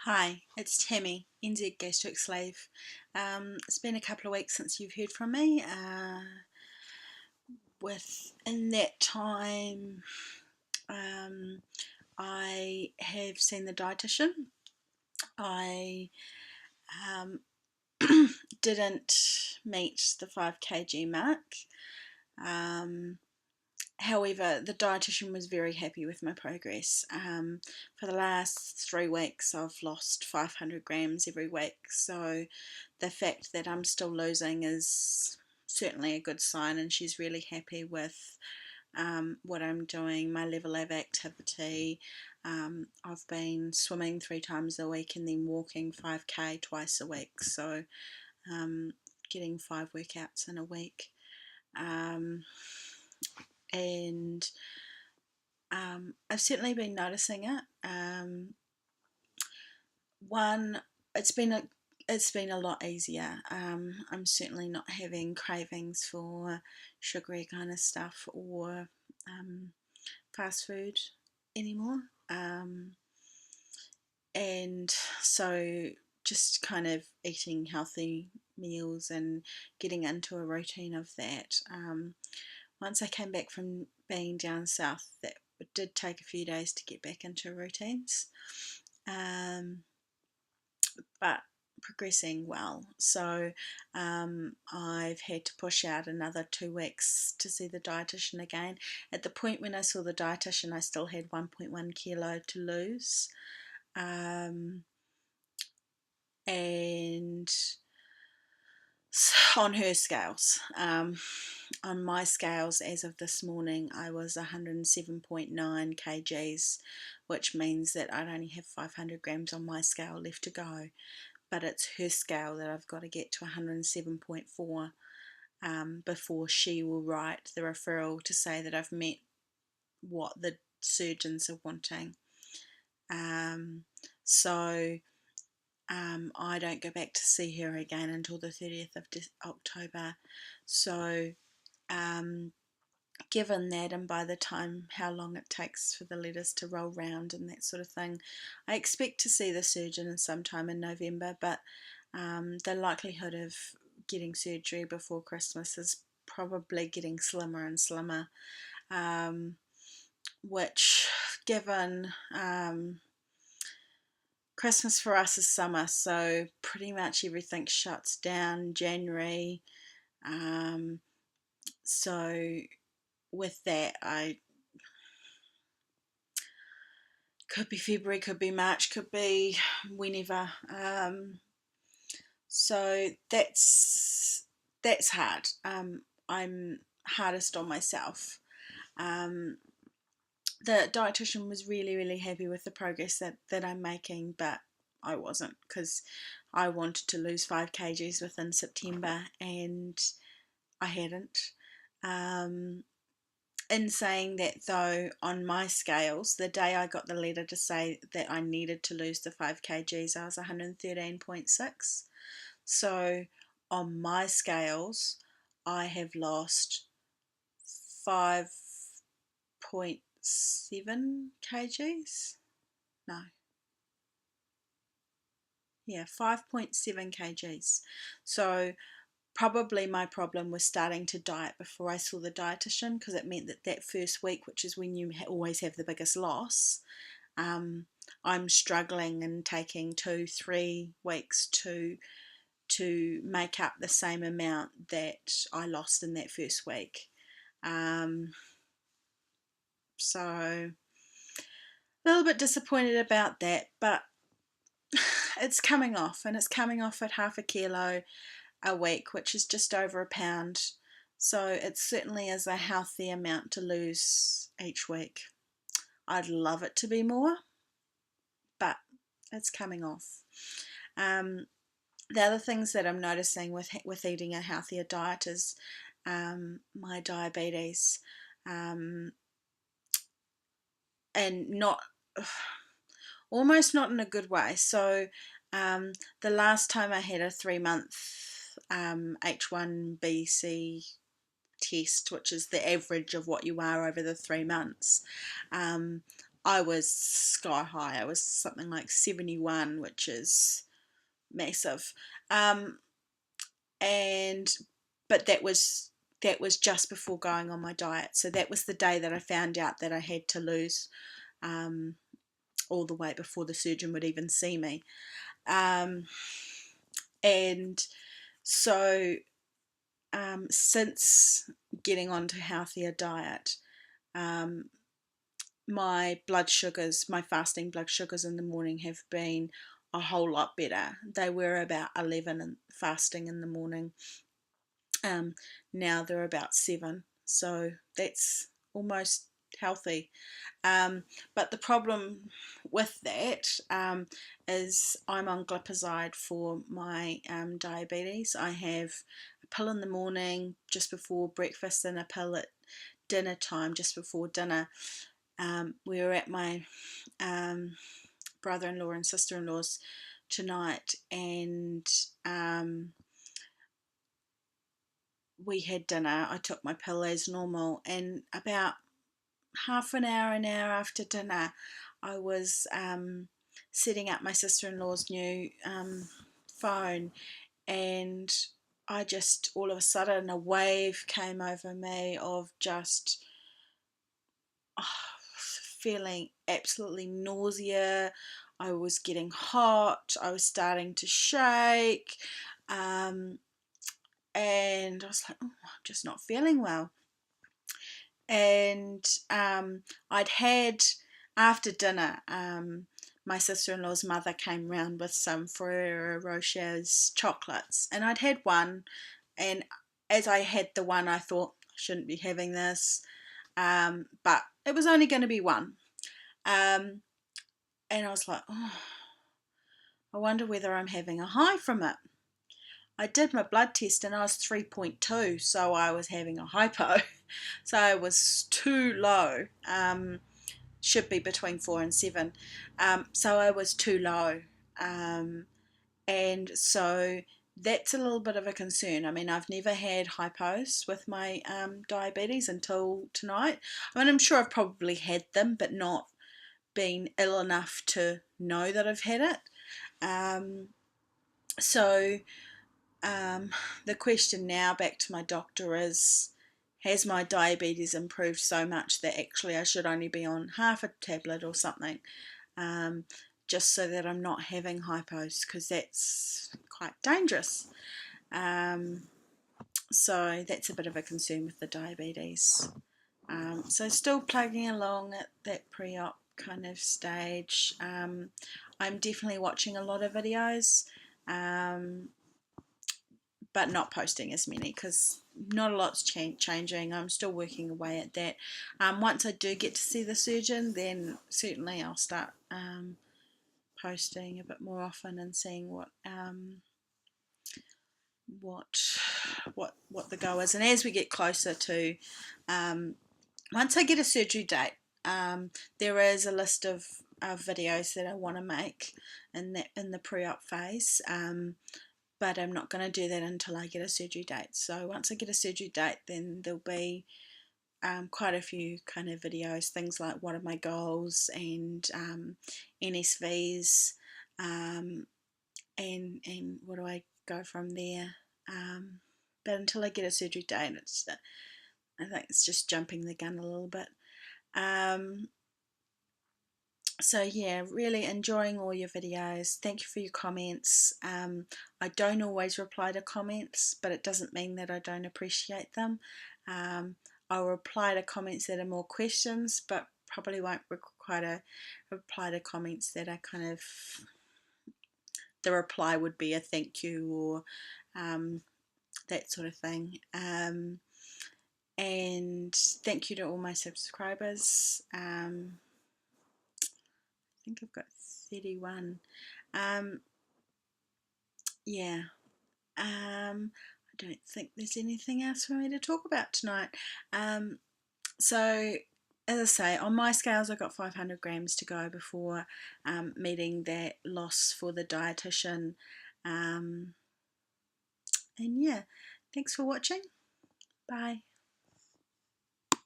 Hi, it's Tammy, NZ Gastric Slave. It's been a couple of weeks since you've heard from me. In that time, um, I have seen the dietitian. I um, didn't meet the 5 kg mark. Um, However, the dietitian was very happy with my progress. For the last 3 weeks, I've lost 500 grams every week, so the fact that I'm still losing is certainly a good sign, and she's really happy with what I'm doing, my level of activity. I've been swimming 3 times a week and then walking 5k twice a week, so getting 5 workouts in a week. And I've certainly been noticing it. One, it's been a lot easier. I'm certainly not having cravings for sugary kind of stuff or fast food anymore. And so just kind of eating healthy meals and getting into a routine of that. Once I came back from being down south, that it did take a few days to get back into routines, but progressing well. So I've had to push out another 2 weeks to see the dietitian again. At the point when I saw the dietitian, I still had 1.1 kilo to lose, and on her scales. On my scales, as of this morning, I was 107.9 kgs, which means that I'd only have 500 grams on my scale left to go. But it's her scale that I've got to get to 107.4 before she will write the referral to say that I've met what the surgeons are wanting. So I don't go back to see her again until the 30th of October. So given that, and by the time how long it takes for the letters to roll round and that sort of thing, I expect to see the surgeon sometime in November, but the likelihood of getting surgery before Christmas is probably getting slimmer and slimmer, which given Christmas for us is summer, so pretty much everything shuts down January. So with that, I could be February, could be March, could be whenever. So that's hard. I'm hardest on myself. The dietitian was really happy with the progress that I'm making, but I wasn't, because I wanted to lose 5 kgs within September and I hadn't. In saying that, though, on my scales, the day I got the letter to say that I needed to lose the 5 kgs, I was 113.6. So on my scales, I have lost 5.7 kgs. No. Yeah, 5.7 kgs. So probably my problem was starting to diet before I saw the dietitian, because it meant that that first week, which is when you always have the biggest loss, I'm struggling and taking 2-3 weeks to make up the same amount that I lost in that first week. So a little bit disappointed about that, but it's coming off, and it's coming off at 0.5 kilo a week, which is just over a pound. So it certainly is a healthy amount to lose each week. I'd love it to be more, but it's coming off. The other things that I'm noticing with eating a healthier diet is my diabetes, and not almost not in a good way. So the last time I had a 3-month H1BC test, which is the average of what you are over the 3 months, I was sky high. I was something like 71, which is massive. Um, and but that was just before going on my diet. So that was the day that I found out that I had to lose all the weight before the surgeon would even see me. And so since getting onto a healthier diet, my blood sugars, my fasting blood sugars in the morning have been a whole lot better. They were about 11 and fasting in the morning. Now they're about 7. So that's almost healthy. But the problem with that is I'm on glipizide for my diabetes. I have a pill in the morning just before breakfast and a pill at dinner time just before dinner. We were at my brother-in-law and sister-in-law's tonight, and we had dinner. I took my pill as normal, and about half an hour after dinner, I was setting up my sister-in-law's new phone, and I just, all of a sudden, a wave came over me of just feeling absolutely nausea. I was getting hot. I was starting to shake. And I was like, oh, I'm just not feeling well. And I'd had, after dinner, my sister-in-law's mother came round with some Ferrero Rocher's chocolates, and I'd had one, and as I had the one, I thought I shouldn't be having this, but it was only going to be one, and I was like, oh, I wonder whether I'm having a high from it. I did my blood test and I was 3.2, so I was having a hypo. So I was too low. Should be between 4 and 7. So I was too low. And so that's a little bit of a concern. I mean, I've never had hypos with my diabetes until tonight. I mean, I'm sure I've probably had them, but not been ill enough to know that I've had it. So the question now back to my doctor is, has my diabetes improved so much that actually I should only be on half a tablet or something, just so that I'm not having hypos, because that's quite dangerous. So that's a bit of a concern with the diabetes. So still plugging along at that pre-op kind of stage. I'm definitely watching a lot of videos, but not posting as many because not a lot's changing. I'm still working away at that. Once I do get to see the surgeon, then certainly I'll start posting a bit more often and seeing what the go is. And as we get closer to once I get a surgery date, there is a list of videos that I want to make in the pre-op phase. But I'm not going to do that until I get a surgery date. So once I get a surgery date, then there'll be quite a few kind of videos, things like what are my goals and NSVs, and what do I go from there. But until I get a surgery date, I think it's just jumping the gun a little bit. So yeah, really enjoying all your videos. Thank you for your comments. I don't always reply to comments, but it doesn't mean that I don't appreciate them. I'll reply to comments that are more questions, but probably won't quite reply to comments that are kind of, the reply would be a thank you or that sort of thing. And thank you to all my subscribers. I think I've got 31. Yeah. I don't think there's anything else for me to talk about tonight. So, as I say, on my scales I've got 500 grams to go before meeting that loss for the dietitian. And yeah, thanks for watching. Bye.